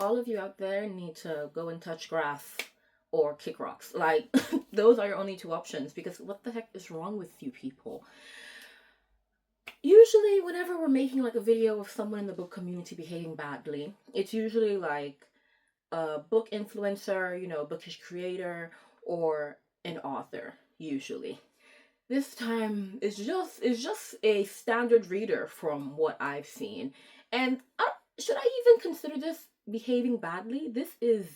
all of you out there need to go and touch grass or kick rocks. Like, those are your only two options, because what the heck is wrong with you people? Usually, whenever we're making like a video of someone in the book community behaving badly, it's usually like a book influencer, bookish creator, or an author, usually. This time is just a standard reader from what I've seen. And should I even consider this behaving badly? This is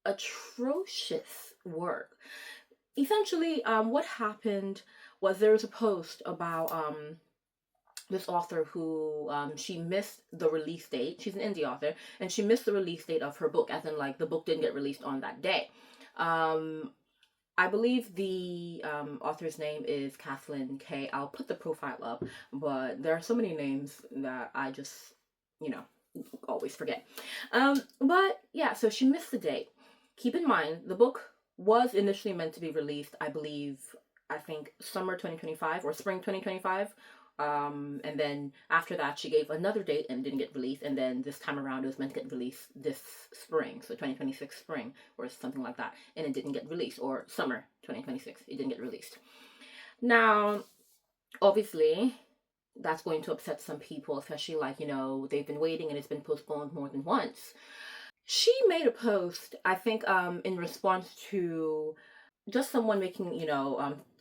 atrocious work. Essentially, what happened was there was a post about this author who she missed the release date. She's an indie author, and she missed the release date of her book, as in like the book didn't get released on that day. I believe the author's name is Kathleen K. I'll put the profile up, but there are so many names that I just, you know, always forget. But yeah, so she missed the date. Keep in mind, the book was initially meant to be released, I think summer 2025 or spring 2025. And then after that, she gave another date and didn't get released. And then this time around, it was meant to get released this spring, so 2026 spring or something like that. And it didn't get released, or summer 2026, it didn't get released. Now, obviously, that's going to upset some people, especially like, they've been waiting and it's been postponed more than once. She made a post, I think, in response to just someone making,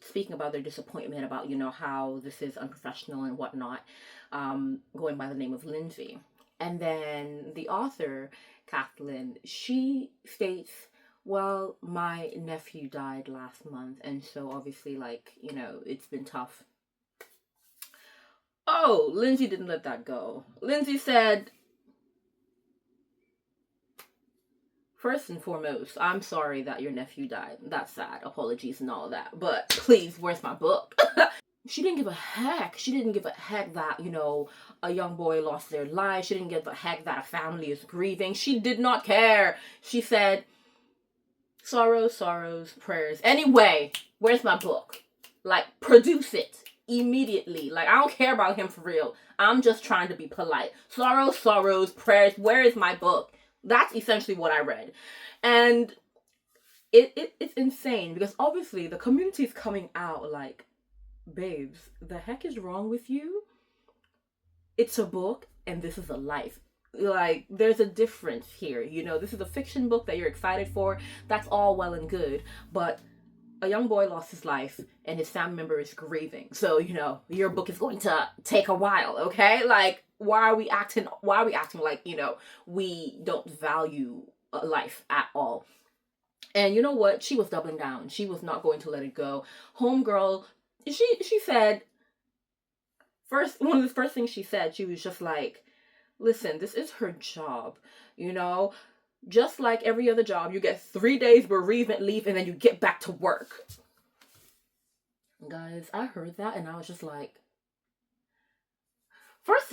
speaking about their disappointment about, how this is unprofessional and whatnot, going by the name of Lindsay. And then the author, Kathleen, she states, well, my nephew died last month, and so obviously, like, it's been tough. Oh, Lindsay didn't let that go. Lindsay said, first and foremost, I'm sorry that your nephew died. That's sad. Apologies and all that. But please, where's my book? She didn't give a heck. She didn't give a heck that, a young boy lost their life. She didn't give a heck that a family is grieving. She did not care. She said, sorrows, sorrows, prayers. Anyway, where's my book? Like, produce it immediately. Like, I don't care about him for real. I'm just trying to be polite. Sorrows, sorrows, prayers. Where is my book? That's essentially what I read. And it's insane, because obviously the community is coming out like, babes, the heck is wrong with you? It's a book and this is a life. Like, there's a difference here. This is a fiction book that you're excited for. That's all well and good. But a young boy lost his life and his family member is grieving. So, your book is going to take a while, okay? Like, why are we acting like, we don't value life at all? And you know what? She was doubling down. She was not going to let it go. Homegirl, she said, one of the first things she said, she was just like, listen, this is her job, just like every other job, you get 3 days bereavement leave and then you get back to work. Guys, I heard that and I was just like, first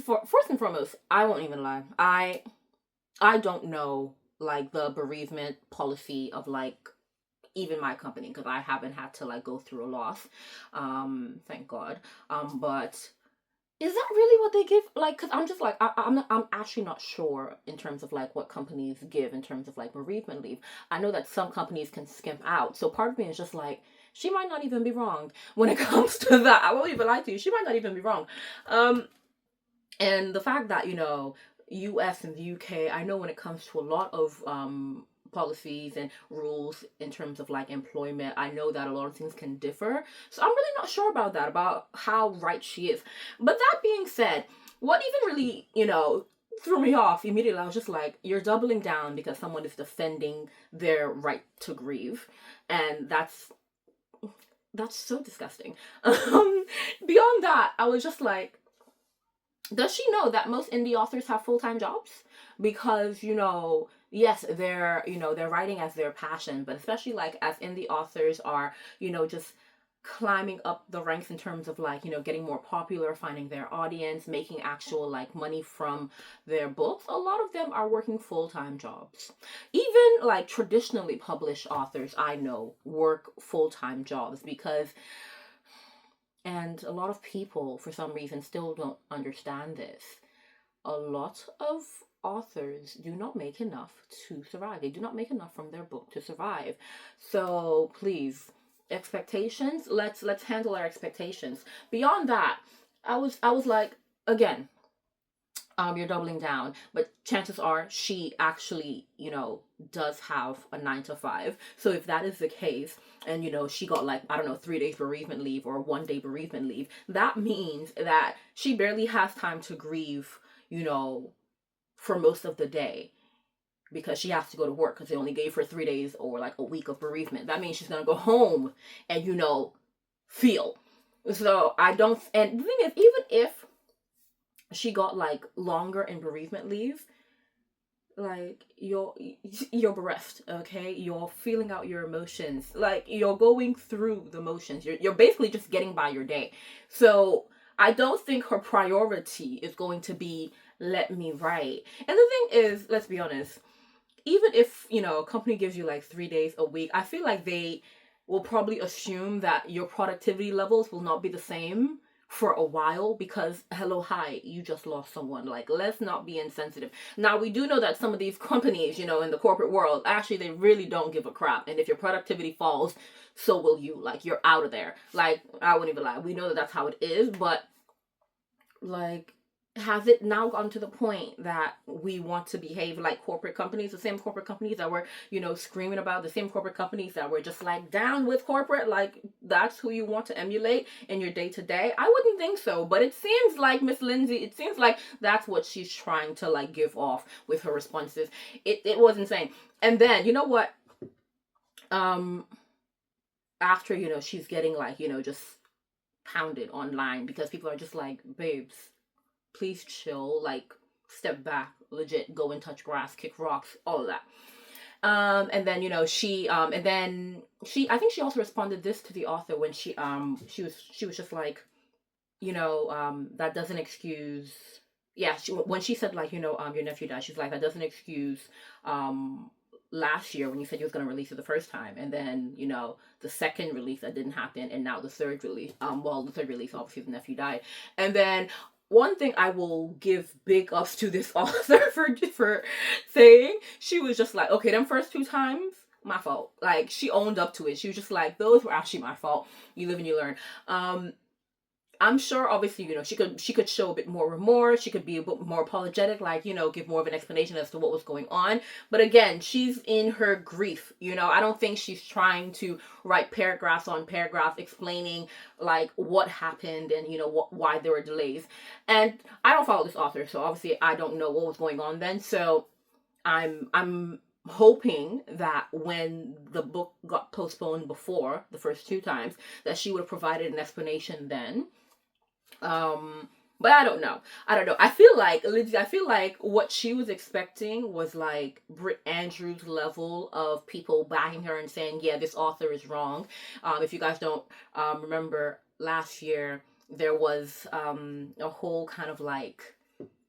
and foremost, I won't even lie. I don't know like the bereavement policy of like even my company, because I haven't had to like go through a loss. Thank God. But is that really what they give? Like, because I'm just like, I'm actually not sure in terms of like what companies give in terms of like bereavement leave. I know that some companies can skimp out. So part of me is just like, she might not even be wrong when it comes to that. I won't even lie to you. She might not even be wrong. And the fact that, US and the UK, I know when it comes to a lot of policies and rules in terms of like employment, I know that a lot of things can differ. So I'm really not sure about that, about how right she is. But that being said, what even really, threw me off immediately, I was just like, you're doubling down because someone is defending their right to grieve. And that's so disgusting. Beyond that, I was just like, does she know that most indie authors have full-time jobs? Because, yes, they're writing as their passion, but especially like as indie authors are, just climbing up the ranks in terms of like, getting more popular, finding their audience, making actual like money from their books, a lot of them are working full-time jobs. Even like traditionally published authors I know work full-time jobs, because and a lot of people, for some reason, still don't understand this. A lot of authors do not make enough to survive. They do not make enough from their book to survive. So please, expectations, let's handle our expectations. Beyond that, I was like, again, you're doubling down, but chances are she actually, does have a 9 to 5. So if that is the case, and she got, like, I don't know, 3 days bereavement leave or 1 day bereavement leave, that means that she barely has time to grieve, you know, for most of the day, because she has to go to work because they only gave her 3 days or like a week of bereavement. That means she's gonna go home and feel. So I don't. And the thing is, even if she got like longer in bereavement leave, like you're bereft, okay? You're feeling out your emotions, like you're going through the motions. You're basically just getting by your day. So I don't think her priority is going to be, let me write. And the thing is, let's be honest, even if a company gives you like 3 days a week, I feel like they will probably assume that your productivity levels will not be the same for a while, because hello, hi, you just lost someone. Like, let's not be insensitive. Now, we do know that some of these companies, in the corporate world, actually they really don't give a crap, and if your productivity falls, so will you. Like, you're out of there. Like, I wouldn't even lie, we know that that's how it is. But like, has it now gotten to the point that we want to behave like corporate companies, the same corporate companies that were, screaming about, the same corporate companies that were just like down with corporate? Like, that's who you want to emulate in your day to day? I wouldn't think so, but it seems like Miss Lindsay, it seems like that's what she's trying to like give off with her responses. It was insane. And then, you know what? After, she's getting like, just pounded online because people are just like, babes, please chill, like, step back, legit, go and touch grass, kick rocks, all of that. And then, I think she also responded this to the author when she was just like, that doesn't excuse, yeah, when she said, like, your nephew died, she's like, that doesn't excuse, last year when you said you was going to release it the first time, and then the second release that didn't happen, and now the third release, the third release, obviously the nephew died. And then one thing I will give big ups to this author for saying, she was just like, okay, them first 2 times, my fault. Like, she owned up to it. She was just like, those were actually my fault. You live and you learn. I'm sure, obviously, she could show a bit more remorse. She could be a bit more apologetic, like, give more of an explanation as to what was going on. But again, she's in her grief. I don't think she's trying to write paragraphs on paragraphs explaining like what happened and why there were delays. And I don't follow this author, so obviously I don't know what was going on then. So I'm hoping that when the book got postponed before the first 2 times, that she would have provided an explanation then. But I don't know. I feel like, Lindsay, I feel like what she was expecting was like Britt Andrews' level of people backing her and saying, yeah, this author is wrong. If you guys don't remember, last year there was a whole kind of like,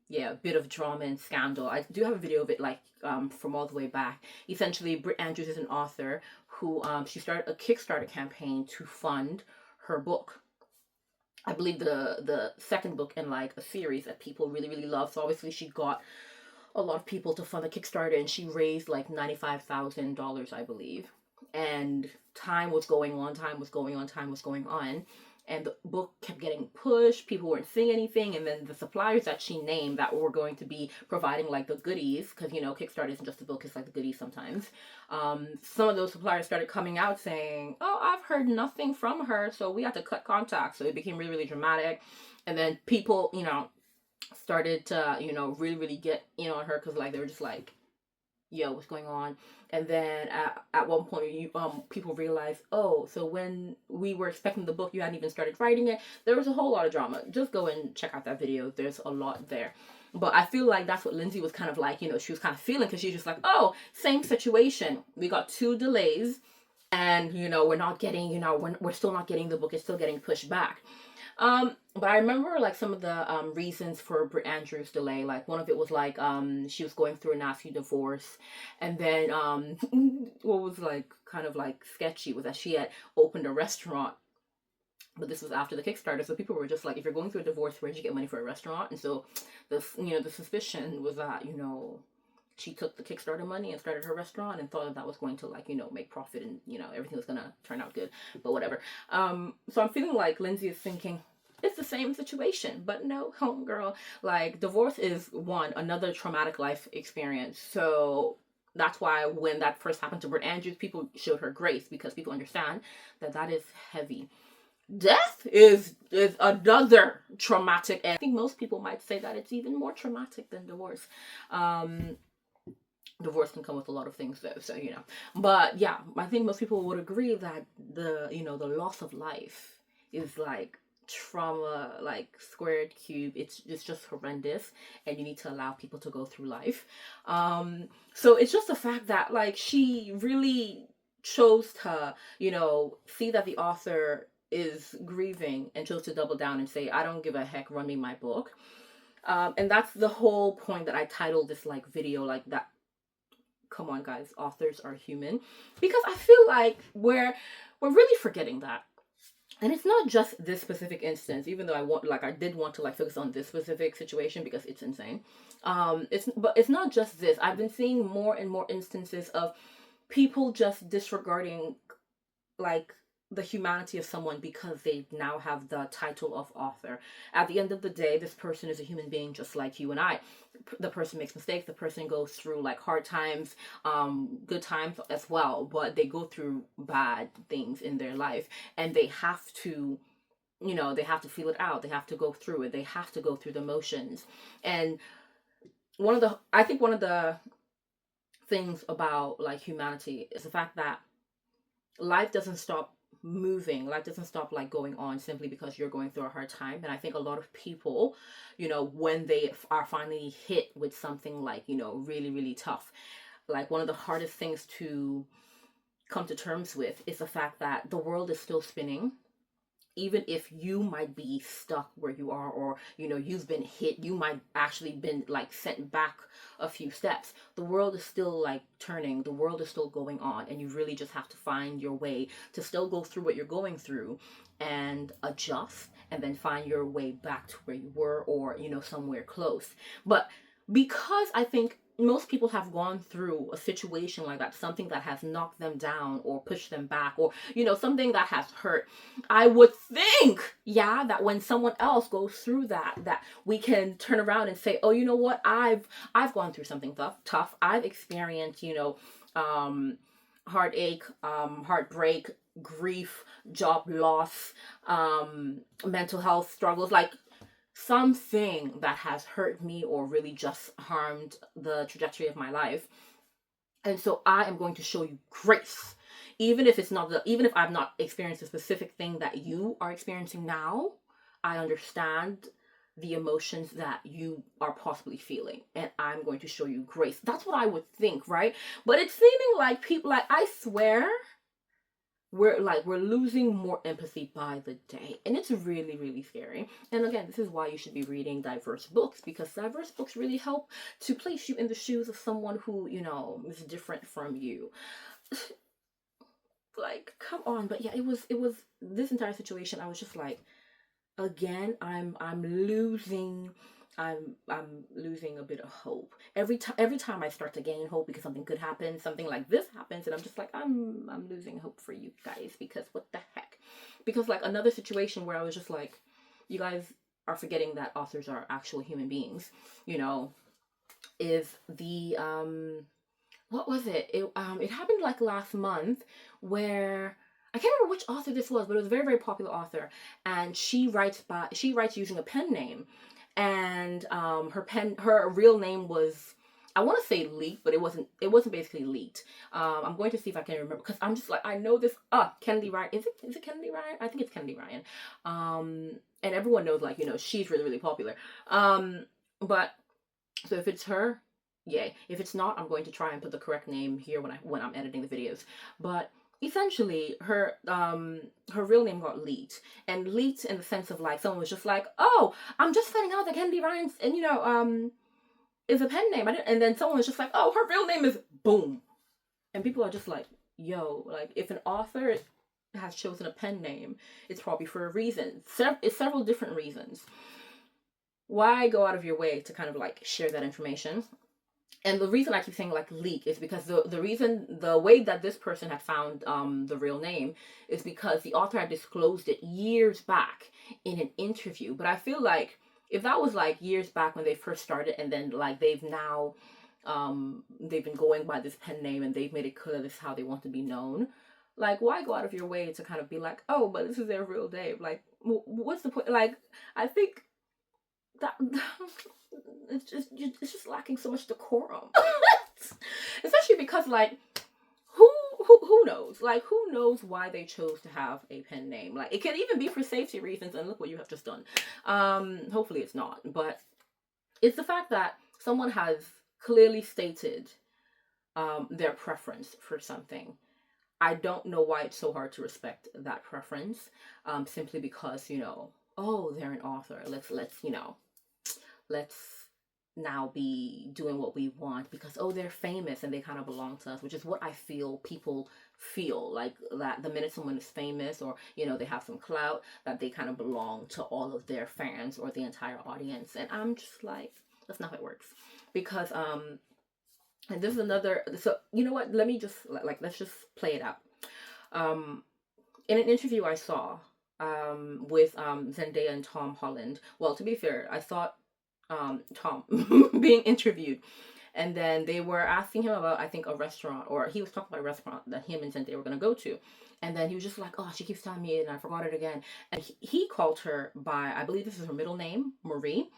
yeah, bit of drama and scandal. I do have a video of it, like, from all the way back. Essentially, Britt Andrews is an author who she started a Kickstarter campaign to fund her book. I believe the second book in like a series that people really, really love. So obviously she got a lot of people to fund the Kickstarter, and she raised like $95,000, I believe. And time was going on, and the book kept getting pushed. People weren't seeing anything, and then the suppliers that she named that were going to be providing like the goodies, because Kickstarter isn't just a book, it's like the goodies sometimes. Some of those suppliers started coming out saying, oh, I've heard nothing from her, so we had to cut contact. So it became really, really dramatic. And then people started to really, really get in on her, because like they were just like, yo, what's going on? And then at one point, people realized, oh, so when we were expecting the book, you hadn't even started writing it. There was a whole lot of drama. Just go and check out that video. There's a lot there. But I feel like that's what Lindsay was kind of like, she was kind of feeling, because she's just like, oh, same situation. We got 2 delays, and we're not getting, we're still not getting the book. It's still getting pushed back. But I remember like some of the reasons for Britt Andrews' delay. Like, one of it was like she was going through a nasty divorce, and then what was like kind of like sketchy was that she had opened a restaurant but this was after the Kickstarter, so people were just like, if you're going through a divorce, where'd you get money for a restaurant? And so the suspicion was that, she took the Kickstarter money and started her restaurant and thought that was going to, like, make profit, and everything was gonna turn out good. But whatever. So I'm feeling like Lindsay is thinking it's the same situation, but no, homegirl. Like, divorce is another traumatic life experience. So that's why when that first happened to Britt Andrews, people showed her grace, because people understand that that is heavy. Death is another traumatic, and I think most people might say that it's even more traumatic than divorce. Divorce can come with a lot of things though, so but yeah, I think most people would agree that the loss of life is like trauma, like squared cube. It's just horrendous, and you need to allow people to go through life. So it's just the fact that, like, she really chose to see that the author is grieving and chose to double down and say, I don't give a heck, run me my book. And that's the whole point that I titled this, like, video, like, that. Come on, guys, authors are human, because I feel like we're really forgetting that. And it's not just this specific instance, even though I did want to, like, focus on this specific situation because it's insane. It's not just this. I've been seeing more and more instances of people just disregarding, like, the humanity of someone because they now have the title of author. At the end of the day, this person is a human being just like you and I. The person makes mistakes. The person goes through, like, hard times, good times as well, but they go through bad things in their life, and they have to feel it out. They have to go through it. They have to go through the motions. And I think one of the things about, like, humanity is the fact that life doesn't stop moving. Life doesn't stop, like, going on simply because you're going through a hard time. And I think a lot of people, when they are finally hit with something, like, really, really tough, like, one of the hardest things to come to terms with is the fact that the world is still spinning. Even if you might be stuck where you are, or you've been hit, you might actually been, like, sent back a few steps, the world is still, like, turning, the world is still going on, and you really just have to find your way to still go through what you're going through and adjust, and then find your way back to where you were, or somewhere close. But because I think most people have gone through a situation like that, something that has knocked them down or pushed them back, or something that has hurt, I would think, yeah, that when someone else goes through that we can turn around and say, oh, you know what, I've gone through something tough. I've experienced heartache, heartbreak, grief, job loss, mental health struggles, like, something that has hurt me or really just harmed the trajectory of my life. And so I am going to show you grace, even if I've not experienced a specific thing that you are experiencing now. I understand the emotions that you are possibly feeling, and I'm going to show you grace. That's what I would think, right? But it's seeming like people, like, I swear, we're losing more empathy by the day, and it's really, really scary. And again, this is why you should be reading diverse books, because diverse books really help to place you in the shoes of someone who is different from you. Like, come on. But yeah, it was this entire situation, I was just like, again, I'm losing a bit of hope every time I start to gain hope, because something could happen, something like this happens, and I'm just like, I'm losing hope for you guys, because what the heck. Because, like, another situation where I was just like, you guys are forgetting that authors are actual human beings, is the what was it? It happened, like, last month, where I can't remember which author this was, but it was a very, very popular author, and she writes using a pen name, and her real name was, I want to say, leaked, but it wasn't basically leaked. I'm going to see if I can remember, because I'm just like, I know this. Kennedy Ryan. Is it Kennedy Ryan? I think it's Kennedy Ryan. And everyone knows, like, she's really, really popular. But so if it's her, yay. If it's not, I'm going to try and put the correct name here when I'm editing the videos. But essentially, her real name got leaked, and leaked in the sense of, like, someone was just like, oh, I'm just finding out that Kennedy Ryan's, and is a pen name. And then someone was just like, oh, her real name is boom. And people are just like, yo, like, if an author has chosen a pen name, it's probably for a reason. It's several different reasons. Why go out of your way to kind of like share that information? And the reason I keep saying like leak is because the way that this person had found the real name is because the author had disclosed it years back in an interview. But I feel like if that was like years back when they first started, and then like they've been going by this pen name and they've made it clear this is how they want to be known, like why go out of your way to kind of be like, oh, but this is their real name? Like what's the point? Like I think that it's just lacking so much decorum. Especially because like who knows? Like who knows why they chose to have a pen name? Like it could even be for safety reasons, and look what you have just done. Hopefully it's not, but it's the fact that someone has clearly stated their preference for something. I don't know why it's so hard to respect that preference, simply because, oh, they're an author. Let's now be doing what we want because, oh, they're famous and they kind of belong to us, which is what I feel people feel like, that the minute someone is famous, or they have some clout, that they kind of belong to all of their fans or the entire audience. And I'm just like, that's not how it works. Because and this is another, so you know what, let me just let's just play it out. In an interview I saw with Zendaya and Tom Holland, well, to be fair, I thought Tom being interviewed, and then they were asking him about, I think, a restaurant, or he was talking about a restaurant that him and Zendaya were going to go to, and then he was just like, oh, she keeps telling me it and I forgot it again. And he called her by, I believe this is her middle name, Marie.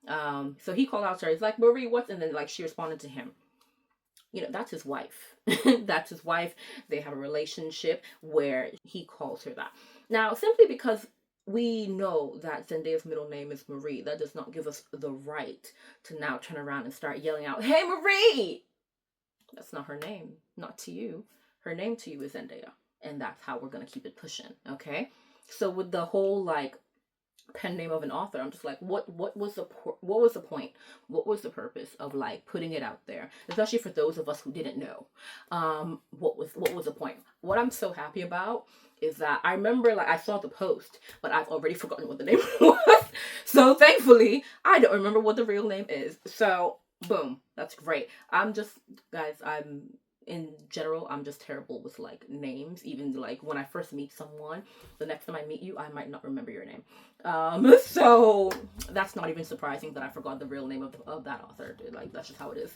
So he called out to her, he's like, Marie, what's, and then like she responded to him. That's his wife. That's his wife. They have a relationship where he calls her that. Now, simply because we know that Zendaya's middle name is Marie, that does not give us the right to now turn around and start yelling out, hey, Marie! That's not her name. Not to you. Her name to you is Zendaya. And that's how we're going to keep it pushing, okay? So with the whole, like, pen name of an author, I'm just like, what was the point? What was the purpose of like putting it out there, especially for those of us who didn't know? What was the point? What I'm so happy about is that I remember, like, I saw the post, but I've already forgotten what the name was. So thankfully I don't remember what the real name is. So boom, that's great. Guys, in general, I'm just terrible with like names. Even like when I first meet someone, the next time I meet you, I might not remember your name. So that's not even surprising that I forgot the real name of that author. Like that's just how it is.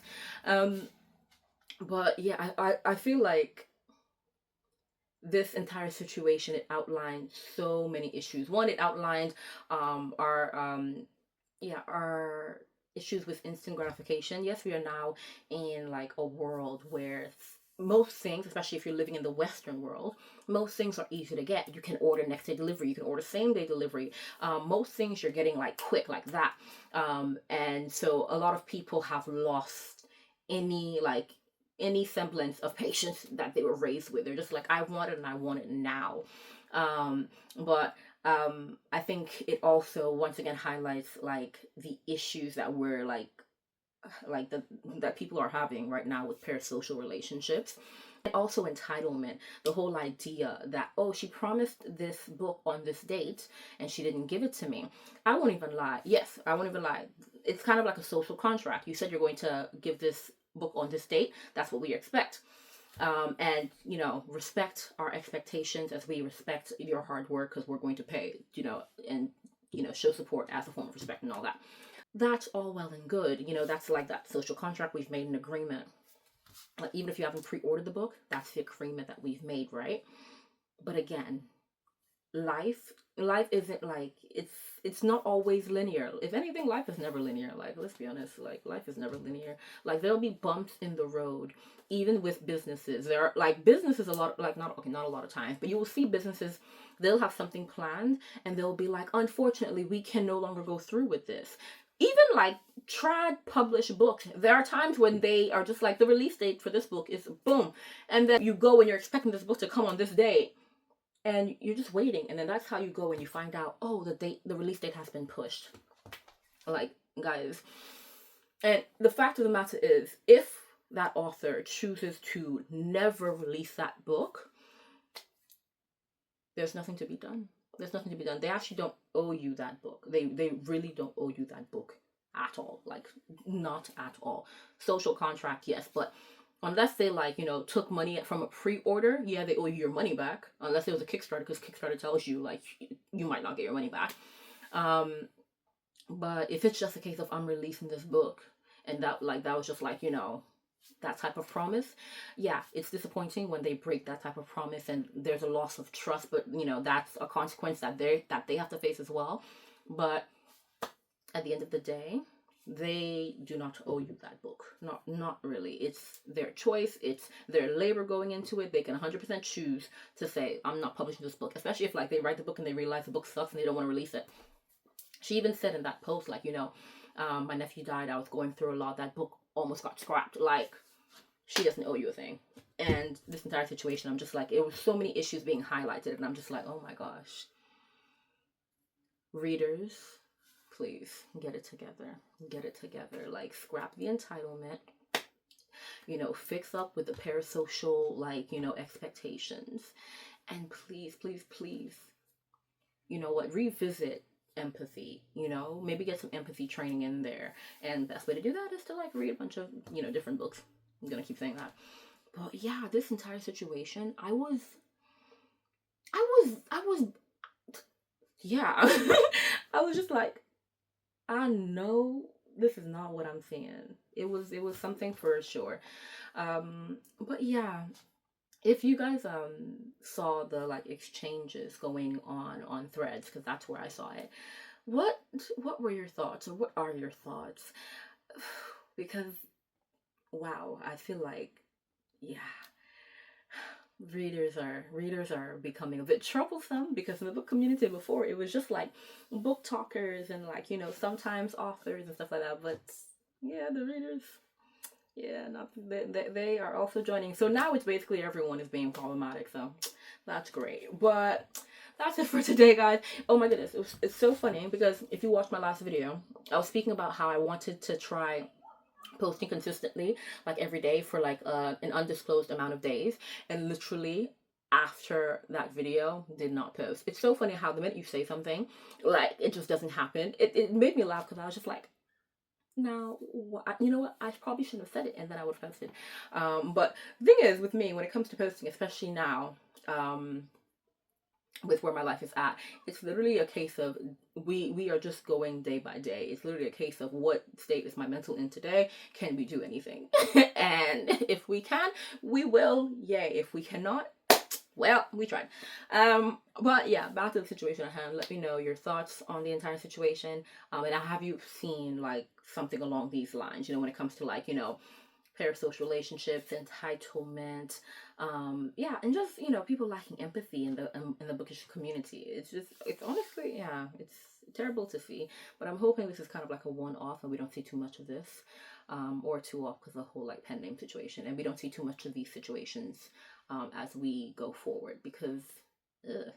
But yeah, I feel like this entire situation, it outlined so many issues. One, it outlined our issues with instant gratification. Yes, we are now in like a world where most things, especially if you're living in the Western world, most things are easy to get. You can order next day delivery, you can order same day delivery. Most things you're getting like quick, like that. And so a lot of people have lost any semblance of patience that they were raised with. They're just like, I want it and I want it now. But I think it also once again highlights like the issues that we're that people are having right now with parasocial relationships. And also entitlement, the whole idea that, oh, she promised this book on this date and she didn't give it to me. I won't even lie. Yes, I won't even lie. It's kind of like a social contract. You said you're going to give this book on this date. That's what we expect. And respect our expectations as we respect your hard work, because we're going to pay, and show support as a form of respect and all that. That's all well and good. That's like that social contract. We've made an agreement. Like, even if you haven't pre-ordered the book, that's the agreement that we've made, right? But again, life isn't like, it's not always linear. If anything, life is never linear. Like, let's be honest, like, life is never linear. Like, there'll be bumps in the road, even with businesses. There are like businesses, a lot, like, not a lot of times, but you will see businesses, they'll have something planned and they'll be like, unfortunately, we can no longer go through with this. Even like trad published books, there are times when they are just like, the release date for this book is boom, and then you go and you're expecting this book to come on this day, and you're just waiting, and then that's how you go and you find out, oh, the release date has been pushed. Like, guys, and the fact of the matter is, if that author chooses to never release that book, there's nothing to be done. There's nothing to be done. They actually don't owe you that book. They really don't owe you that book at all. Like, not at all. Social contract, yes, but unless they, like, you know, took money from a pre-order, yeah, they owe you your money back. Unless it was a Kickstarter, because Kickstarter tells you, like, you might not get your money back. But if it's just a case of, I'm releasing this book, and that, like, that was just, like, you know, that type of promise, yeah, it's disappointing when they break that type of promise and there's a loss of trust. But, you know, that's a consequence that they have to face as well. But at the end of the day, they do not owe you that book. Not really. It's their choice. It's their labor going into it. They can 100% choose to say, I'm not publishing this book, especially if, like, they write the book and they realize the book sucks and they don't want to release it. She even said in that post, like, you know, my nephew died, I was going through a lot, that book almost got scrapped. Like, she doesn't owe you a thing. And this entire situation, I'm just like, it was so many issues being highlighted, and I'm just like, oh my gosh. Readers, please get it together. Get it together. Like, scrap the entitlement. You know, fix up with the parasocial, like, you know, expectations. And please, please, please, you know what, revisit empathy. You know, maybe get some empathy training in there. And the best way to do that is to, like, read a bunch of, you know, different books. I'm gonna keep saying that. But yeah, this entire situation, I was yeah. I was just like, I know this is not what I'm seeing. It was something for sure. But yeah, if you guys saw the, like, exchanges going on Threads, because that's where I saw it, what were your thoughts, or what are your thoughts? Because wow, I feel like, yeah, readers are becoming a bit troublesome, because in the book community before, it was just like book talkers and, like, you know, sometimes authors and stuff like that. But yeah, the readers, yeah, not they are also joining. So now it's basically everyone is being problematic. So that's great. But that's it for today, guys. Oh my goodness, it's so funny, because if you watched my last video, I was speaking about how I wanted to try posting consistently, like every day, for like an undisclosed amount of days, and literally after that video did not post. It's so funny how the minute you say something, like, it just doesn't happen. It made me laugh, because I was just like, now, you know what, I probably shouldn't have said it, and then I would have posted. But the thing is, with me, when it comes to posting, especially now, with where my life is at, it's literally a case of, we are just going day by day. It's literally a case of, what state is my mental in today? Can we do anything? And if we can, we will. Yay. If we cannot, well, we tried. But yeah, back to the situation at hand. Let me know your thoughts on the entire situation. And have you seen, like, something along these lines, you know, when it comes to, like, you know, parasocial relationships, entitlement, yeah, and just, you know, people lacking empathy in the bookish community. It's honestly, yeah, it's terrible to see. But I'm hoping this is kind of like a one-off, and we don't see too much of this, or too off, because the whole, like, pen name situation, and we don't see too much of these situations as we go forward, because ugh.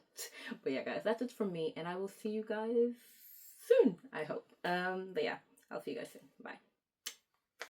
But yeah, guys, that's it from me, and I will see you guys soon, I hope. But yeah, I'll see you guys soon. Bye.